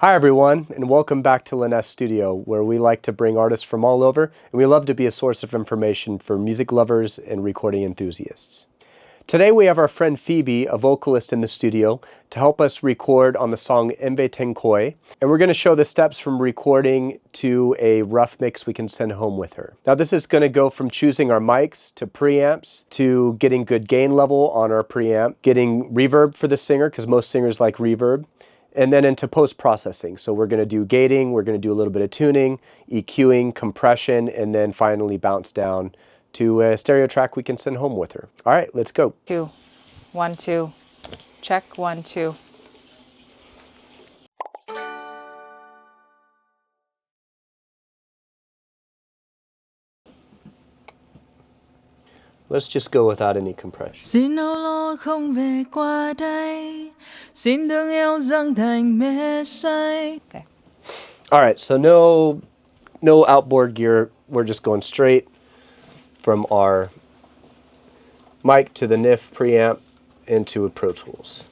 Hi everyone, and welcome back to Liness Studio, where we like to bring artists from all over, and we love to be a source of information for music lovers and recording enthusiasts. Today we have our friend Phoebe, a vocalist in the studio, to help us record on the song Enve Tenkoi, and we're going to show the steps from recording to a rough mix we can send home with her. Now this is going to go from choosing our mics to preamps, to getting good gain level on our preamp, getting reverb for the singer, because most singers like reverb, and then into post-processing. So we're going to do gating, we're going to do a little bit of tuning, EQing, compression, and then finally bounce down to a stereo track we can send home with her. All right, let's go. 2, 1, 2. Check 1, 2. Let's just go without any compression. Xin âu lo không về qua đây, xin thương yêu dâng thành mê say. Okay. All right, so no outboard gear. We're just going straight from our mic to the NIF preamp into Pro Tools.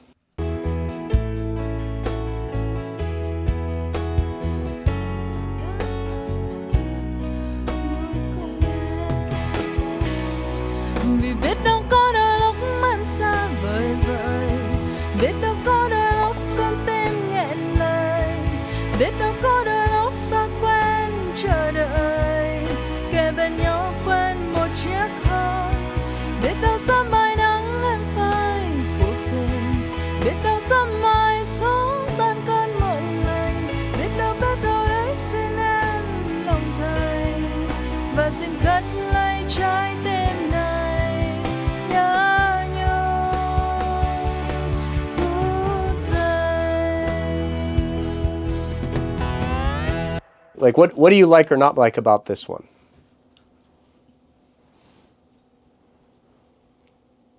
Vì biết đâu có đôi lúc em xa vời vợi, biết đâu có đôi lúc con tim nghẹn lời, biết đâu có đôi lúc ta quen chờ đợi, kề bên nhau quên một chiếc hôn. Biết đâu sớm mai nắng em phai cuộc tình, biết đâu sớm mai số tan cơn mộng lành, biết đâu đấy xin em lòng thành và xin cất lấy trái tim này nhớ nhung phút giây. Like what do you like or not like about this one?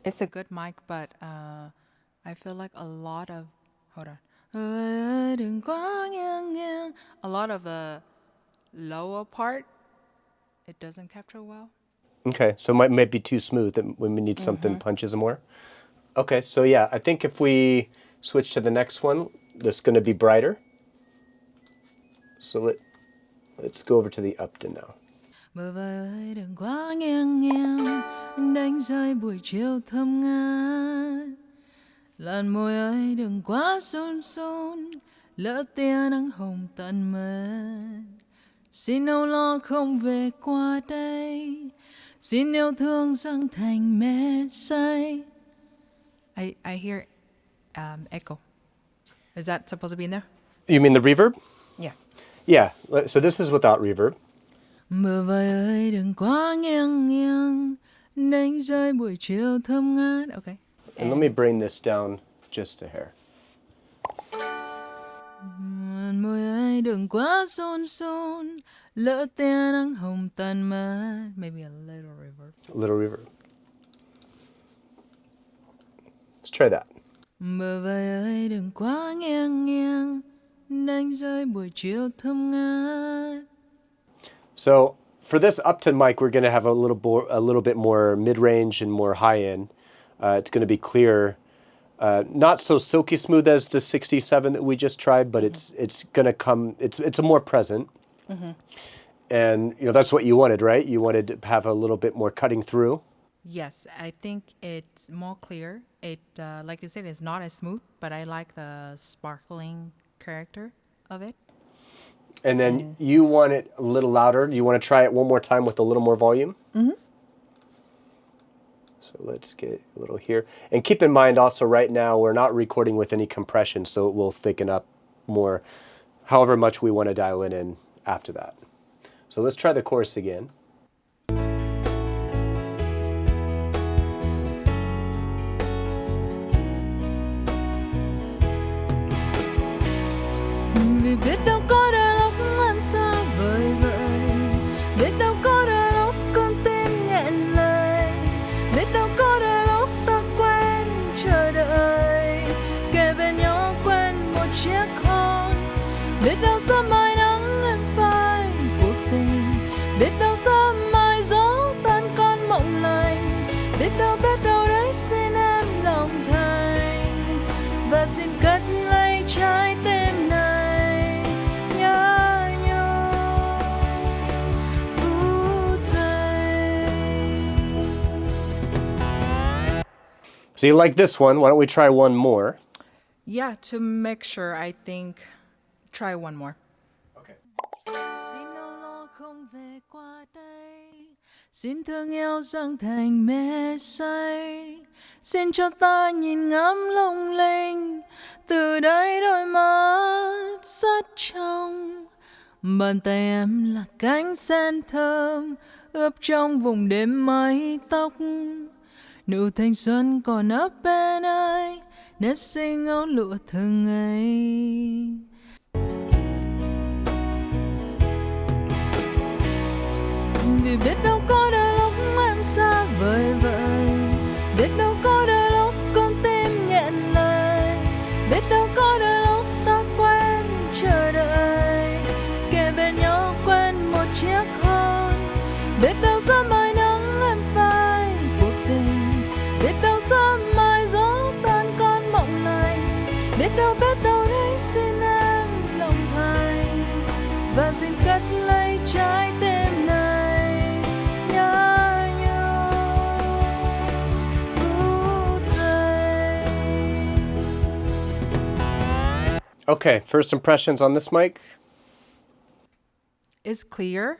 It's a good mic, but I feel like a lot of, hold on. Đừng quá nghiêng nghiêng. A lot of the lower part, it doesn't capture well. Okay, so it might be too smooth that we need something punches more. Okay, so yeah, I think if we switch to the next one, that's going to be brighter. So let's go over to the Upton now. Bờ vai ơi đừng quá nghiêng nghiêng, đánh rơi buổi chiều thơm ngát. Làn môi ấy đừng quá run run, lỡ tia nắng hồng tận mất. Xin âu lo không về qua đây, xin yêu thương dâng thành mê say. I hear echo. Is that supposed to be in there? You mean the reverb? Yeah. Yeah, so this is without reverb. Bờ vai ơi đừng quá nghiêng nghiêng, đánh rơi buổi chiều thơm ngát. Okay. And let me bring this down just a hair. Môi ấy đừng quá run run, lỡ tia nắng hồng tàn mất. Maybe a little reverb. A little reverb. Let's try that. Bờ vai ơi đừng quá nghiêng nghiêng, đánh rơi buổi chiều thơm ngát. So for this Upton mic, we're going to have a little bit more mid-range and more high-end. It's going to be clear, not so silky smooth as the 67 that we just tried, but it's going to come. It's a more present, and that's what you wanted, right? You wanted to have a little bit more cutting through. Yes, I think it's more clear. It, like you said, it's not as smooth, but I like the sparkling character of it. And then you want it a little louder. You want to try it one more time with a little more volume? Mm-hmm. So let's get a little here. And keep in mind also right now we're not recording with any compression, so it will thicken up more however much we want to dial it in after that. So let's try the chorus again. Vì biết đâu có đôi lúc em xa vời vợi, biết đâu có đôi lúc con tim nghẹn lời, biết đâu có đôi lúc ta quen chờ đợi, kề bên nhau quên một chiếc hôn. Biết đâu sớm mai nắng em phai cuộc tình, biết đâu sớm mai gió tan cơn mộng lành, biết đâu đấy xin em lòng thành và xin cất lấy trái tim này. So you like this one? Why don't we try one more? Yeah, to make sure, I think try one more. Okay. Xin âu lo không về qua đây, xin thương yêu dâng thành mê say, xin cho ta nhìn ngắm lung linh, từ đây đôi mắt rất trong, bàn tay em là cánh sen thơm ướp trong vùng đêm mái tóc, nụ thanh xuân còn ấp bên ai, nét xinh áo lụa thường ngày. Vì biết đâu có đôi lúc em xa vời vợi, biết đâu có đôi lúc con tim nghẹn lời, biết đâu có đôi lúc ta quen chờ đợi, kề bên nhau quen một chiếc hôn, biết đâu sớm mai nắng em phai cuộc tình, biết đâu sớm mai gió tan con mộng lành, biết đâu đấy xin em lòng thành và xin cất lấy trái tim này. Okay, first impressions on this mic? It's clear.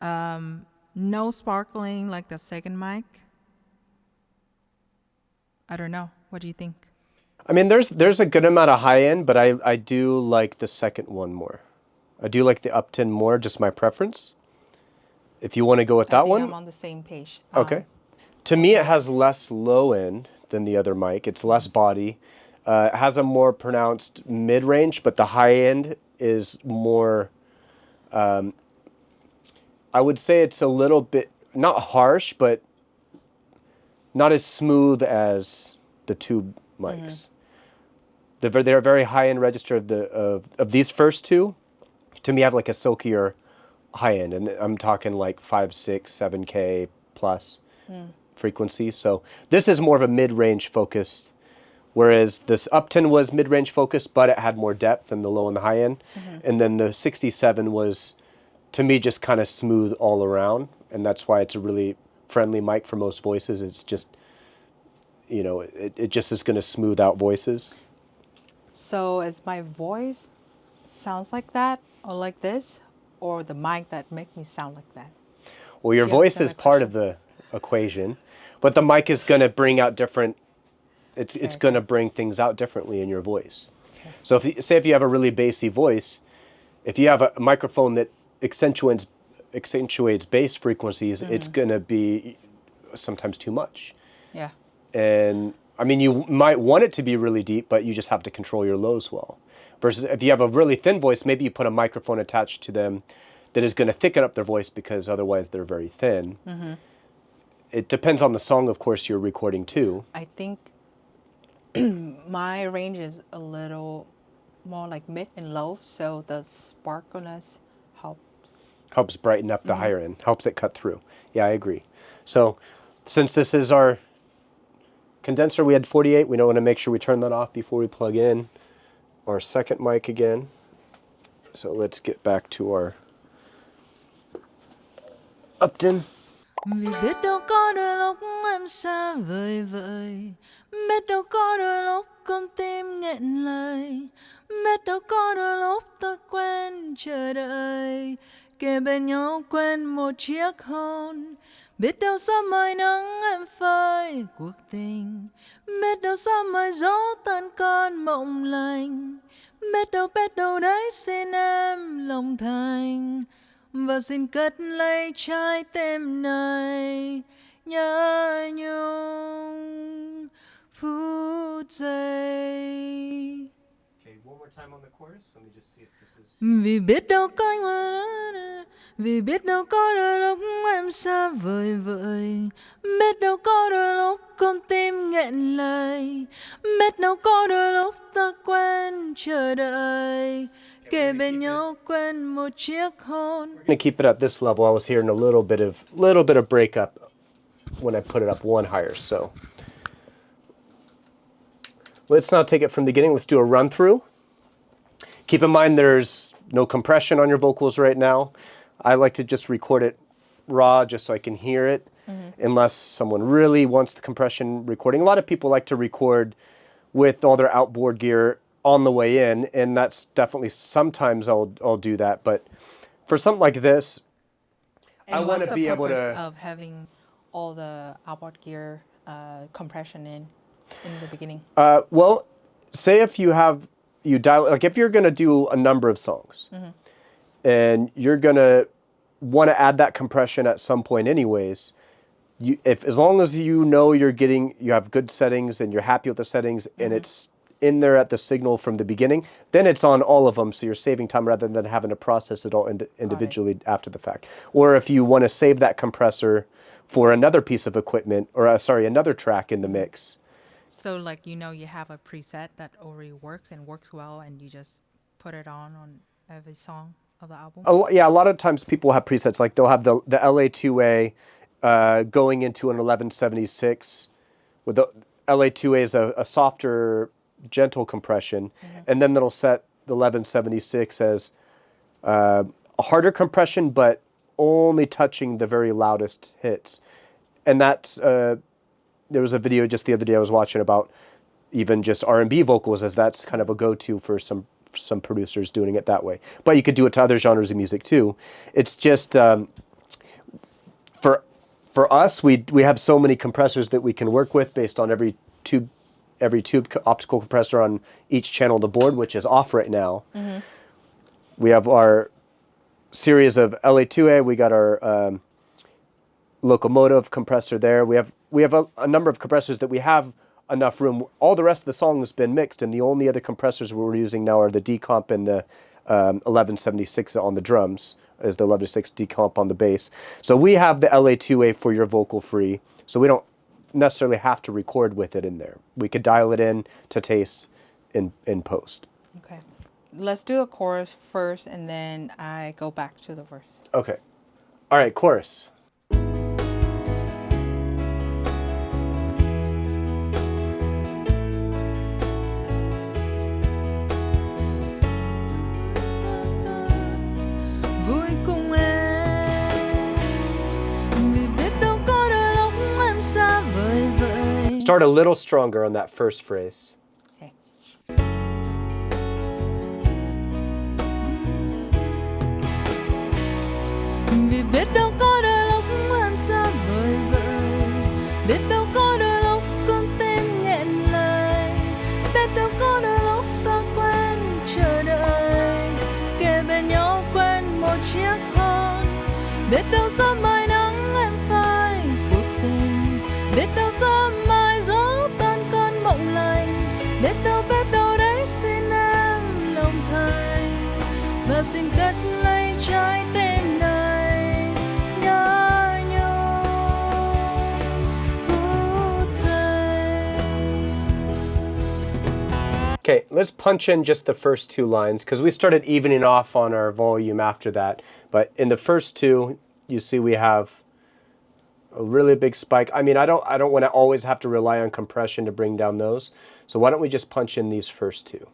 No sparkling like the second mic. I don't know. What do you think? I mean, there's a good amount of high end, but I do like the second one more. I do like the Upton more, just my preference. If you want to go with I that think one. I'm on the same page. Okay. To me, it has less low end than the other mic. It's less body. It has a more pronounced mid range, but the high end is more. I would say it's a little bit not harsh, but not as smooth as the tube mics. They're very high end register of these first two. To me, have like a silkier high end, and I'm talking like 5, 6, 7K plus frequency. So this is more of a mid-range focused, whereas this Upton was mid-range focused, but it had more depth than the low and the high end. And then the 67 was, to me, just kind of smooth all around, and that's why it's a really friendly mic for most voices. It's just, you know, it just is going to smooth out voices. So is my voice sounds like that or like this, or the mic that make me sound like that? Well, your Do you voice understand is my part of the equation, but the mic is going to bring out different. It's Okay. going to bring things out differently in your voice. So if you have a really bassy voice, if you have a microphone that accentuates bass frequencies, it's going to be sometimes too much. Yeah. And I mean, you might want it to be really deep, but you just have to control your lows well. Versus if you have a really thin voice, maybe you put a microphone attached to them that is going to thicken up their voice because otherwise they're very thin. It depends on the song, of course, you're recording too. I think my range is a little more like mid and low, so the sparkleness helps. Helps brighten up the higher end, helps it cut through. Yeah, I agree. So since this is our condenser, we had 48. We don't want to make sure we turn that off before we plug in our second mic again. So let's get back to our Upton. Vì biết đâu có đôi lúc em xa vời vợi, biết đâu có đôi lúc con tim nghẹn lời, biết đâu có đôi lúc ta quen chờ đợi, kề bên nhau quen một chiếc hôn, biết đâu sớm mai nắng em phai cuộc tình, biết đâu sớm mai gió tan cơn mộng lành, biết đâu đấy xin em lòng thành và xin cất lấy trái tim này, nhớ nhung phút giây. Okay, one more time on the chorus. Let me just see if this is. Vì biết đâu có vì biết đâu có đôi lúc em xa vời vợi, biết đâu có đôi lúc con tim nghẹn lời, biết đâu có đôi lúc ta quen chờ đợi, kề bên nhau quen một chiếc hôn. I'm gonna keep it at this level. I was hearing a little bit of breakup when I put it up one higher. So let's now take it from the beginning. Let's do a run through. Keep in mind there's no compression on your vocals right now. I like to just record it raw just so I can hear it. unless someone really wants the compression recording. A lot of people like to record with all their outboard gear on the way in, and that's definitely sometimes I'll do that. But for something like this, I And want what's to the be able purpose to. of having all the outboard gear compression in the beginning? Well, say if you dial, like if you're going to do a number of songs and you're going to want to add that compression at some point anyways, as long as you know you have good settings and you're happy with the settings and it's in there at the signal from the beginning, then it's on all of them, so you're saving time rather than having to process it all individually after the fact. Or if you want to save that compressor for another piece of equipment, or another track in the mix. So like you have a preset that already works and works well, and you just put it on every song of the album? Yeah, a lot of times people have presets, like they'll have the LA2A going into an 1176, with the LA2A is a softer, gentle compression, and then it'll set the 1176 as a harder compression, but only touching the very loudest hits. And that's there was a video just the other day I was watching about even just R&B vocals, as that's kind of a go-to for some producers doing it that way. But you could do it to other genres of music too. It's just for us, we have so many compressors that we can work with based on every tube optical compressor on each channel of the board, which is off right now. We have our series of LA2A. We got our locomotive compressor there. We have a number of compressors that we have enough room. All the rest of the song has been mixed, and the only other compressors we're using now are the decomp and the 1176 on the drums, as the 1176 decomp on the bass. So we have the LA2A for your vocal free, so we don't necessarily have to record with it in there. We could dial it in to taste in post. Okay. Let's do a chorus first, and then I go back to the verse. Okay. All right, chorus. Vui cùng em vì biết đâu có đôi lúc em xa vời vợi. Start a little stronger on that first phrase. Okay. Vì biết đâu có đôi lúc em xa vời vợi, biết đâu có đôi lúc con tim nghẹn lời, biết đâu có đôi lúc ta quen chờ đợi, kề bên nhau quên một chiếc hôn, biết đâu sớm mai nắng em phai cuộc tình, biết đâu sớm mai gió tan cơn mộng lành, biết đâu đấy xin em lòng thành và xin cất lấy trái tim này nhớ nhung phút giây. Okay, let's punch in just the first two lines, because we started evening off on our volume after that. But in the first two, you see we have a really big spike. I mean, I don't want to always have to rely on compression to bring down those. So why don't we just punch in these first two?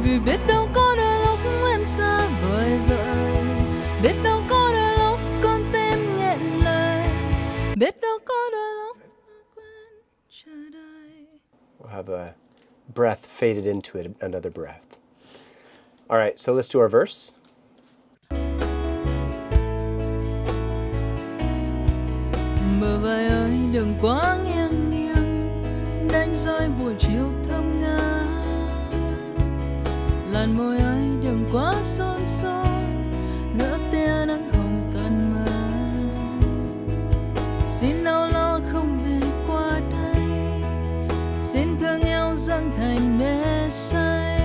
Vì biết đâu có đôi lúc em xa vời vợi, biết đâu có đôi lúc con tim nghẹn lời, biết đâu có đôi lúc ta quên chờ đợi. We'll have a breath faded into it, another breath. All right, so let's do our verse. Bờ vai ơi đừng quá nghiêng nghiêng, đánh rơi buổi chiều thơm ngát. Làn môi ấy đừng quá xôn xôn, lỡ tia nắng hồng tàn mờ. Xin đau lo không về qua đây, xin thương yêu dâng thành mê say.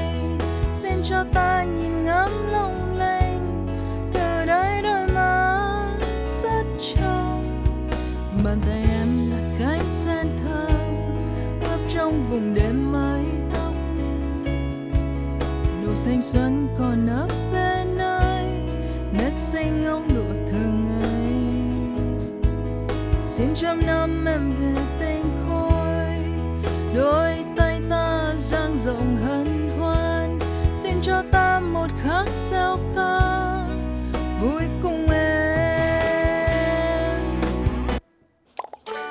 Xin cho ta nhìn ngắm lung linh, từ đây đôi má rất trong. Bàn tay em là cánh sen thơm, ướp trong vùng đêm mây tóc. Nụ thanh xuân còn ấp bên nơi, nét xinh ngóng lụa thường ngày. Xin trăm năm em về tinh khôi, đôi tay ta dang rộng hân hoan, xin cho ta một khắc gieo ca vui cùng em.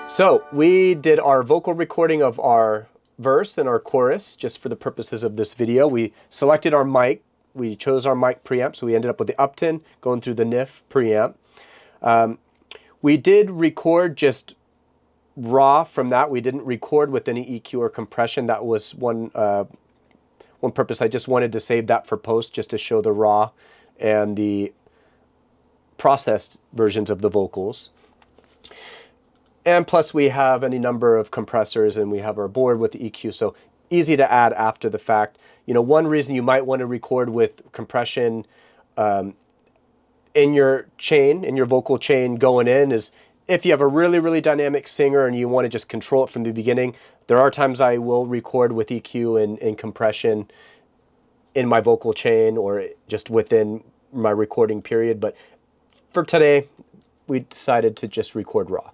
So we did our vocal recording of our verse and our chorus just for the purposes of this video. We selected our mic. We chose our mic preamp, so we ended up with the Upton going through the NIF preamp. We did record just raw from that. We didn't record with any EQ or compression. That was one purpose. I just wanted to save that for post, just to show the raw and the processed versions of the vocals. And plus we have any number of compressors, and we have our board with the EQ, so easy to add after the fact. You know, one reason you might want to record with compression in your chain, in your vocal chain going in, is if you have a really, really dynamic singer and you want to just control it from the beginning. There are times I will record with EQ and compression in my vocal chain or just within my recording period, but for today, we decided to just record raw.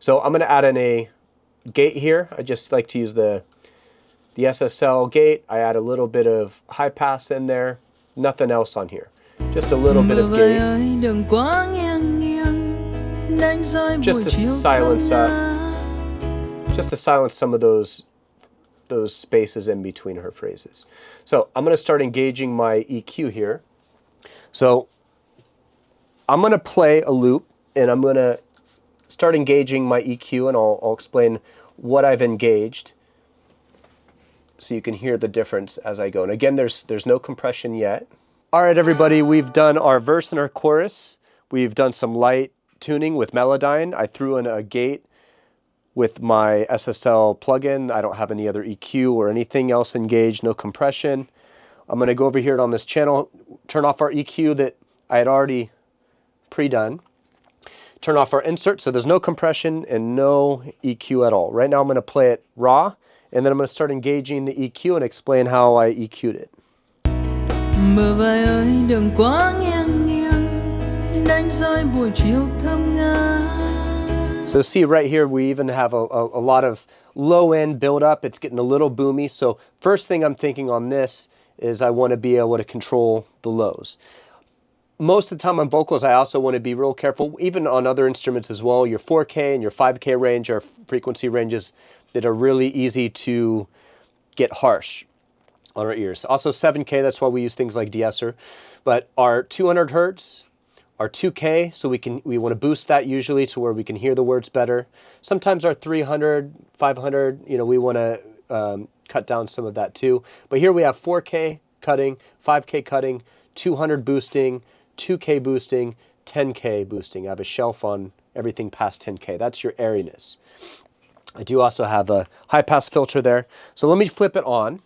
So I'm going to add in a gate here. I just like to use the SSL gate. I add a little bit of high pass in there. Nothing else on here. Just a little bit of gate. Just to silence some of those spaces in between her phrases. So I'm going to start engaging my EQ here. So I'm going to play a loop, and I'm going to start engaging my EQ, and I'll explain what I've engaged so you can hear the difference as I go. And again, there's no compression yet. All right, everybody, we've done our verse and our chorus. We've done some light tuning with Melodyne. I threw in a gate with my SSL plugin. I don't have any other EQ or anything else engaged, no compression. I'm going to go over here on this channel, turn off our EQ that I had already pre-done. Turn off our insert, so there's no compression and no EQ at all. Right now I'm going to play it raw, and then I'm going to start engaging the EQ and explain how I EQ'd it. Bờ vai ơi đừng quá nghiêng nghiêng, đánh rơi buổi chiều thơm ngát. So see right here, we even have a lot of low end build up. It's getting a little boomy. So first thing I'm thinking on this is I want to be able to control the lows. Most of the time on vocals, I also want to be real careful, even on other instruments as well. Your 4K and your 5K range are frequency ranges that are really easy to get harsh on our ears. Also 7K, that's why we use things like de-esser. But our 200 hertz, our 2K, so we want to boost that usually to where we can hear the words better. Sometimes our 300, 500, you know, we want to cut down some of that too. But here we have 4K cutting, 5K cutting, 200 boosting, 2K boosting, 10K boosting. I have a shelf on everything past 10K. That's your airiness. I do also have a high pass filter there. So let me flip it on.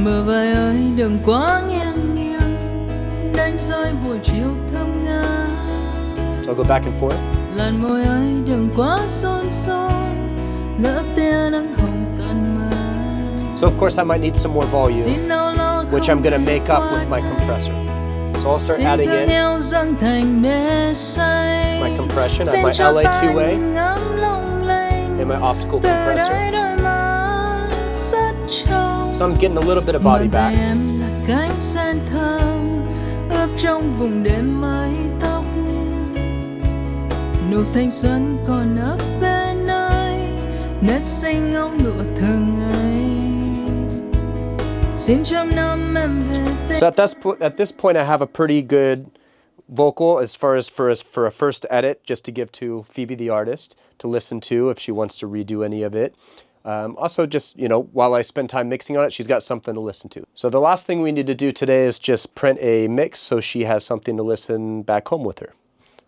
Bờ vai ơi đừng quá nghiêng nghiêng, đánh rơi buổi chiều thơm ngát. So I'll go back and forth. Làn môi ơi đừng quá xôn xôn, lỡ tia nắng hồng tàn mờ. So of course I might need some more volume, which I'm going to make up with my compressor. So I'll start adding in my compression of my LA2A and my optical compressor. So I'm getting a little bit of body back. Nụ thanh xuân còn ấp bên ai, nét xanh ngóng nụ thường ngày. Xin trăm năm em về tên. So at this point I have a pretty good vocal as far as for a first edit, just to give to Phoebe the artist to listen to if she wants to redo any of it. Also just, you know, while I spend time mixing on it, she's got something to listen to. So the last thing we need to do today is just print a mix so she has something to listen back home with her.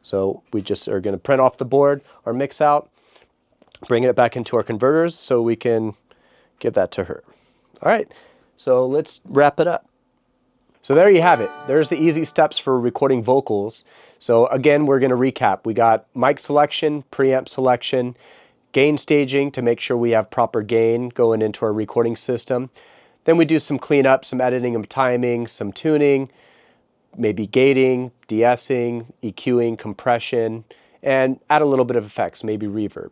So we just are going to print off the board our mix out, bring it back into our converters so we can give that to her. All right, so let's wrap it up. So there you have it. There's the easy steps for recording vocals. So again, we're going to recap. We got mic selection, preamp selection, gain staging to make sure we have proper gain going into our recording system. Then we do some cleanup, some editing of timing, some tuning, maybe gating, de-essing, EQing, compression, and add a little bit of effects, maybe reverb.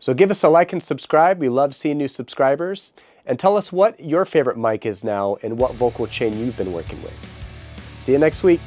So give us a like and subscribe. We love seeing new subscribers. And tell us what your favorite mic is now and what vocal chain you've been working with. See you next week.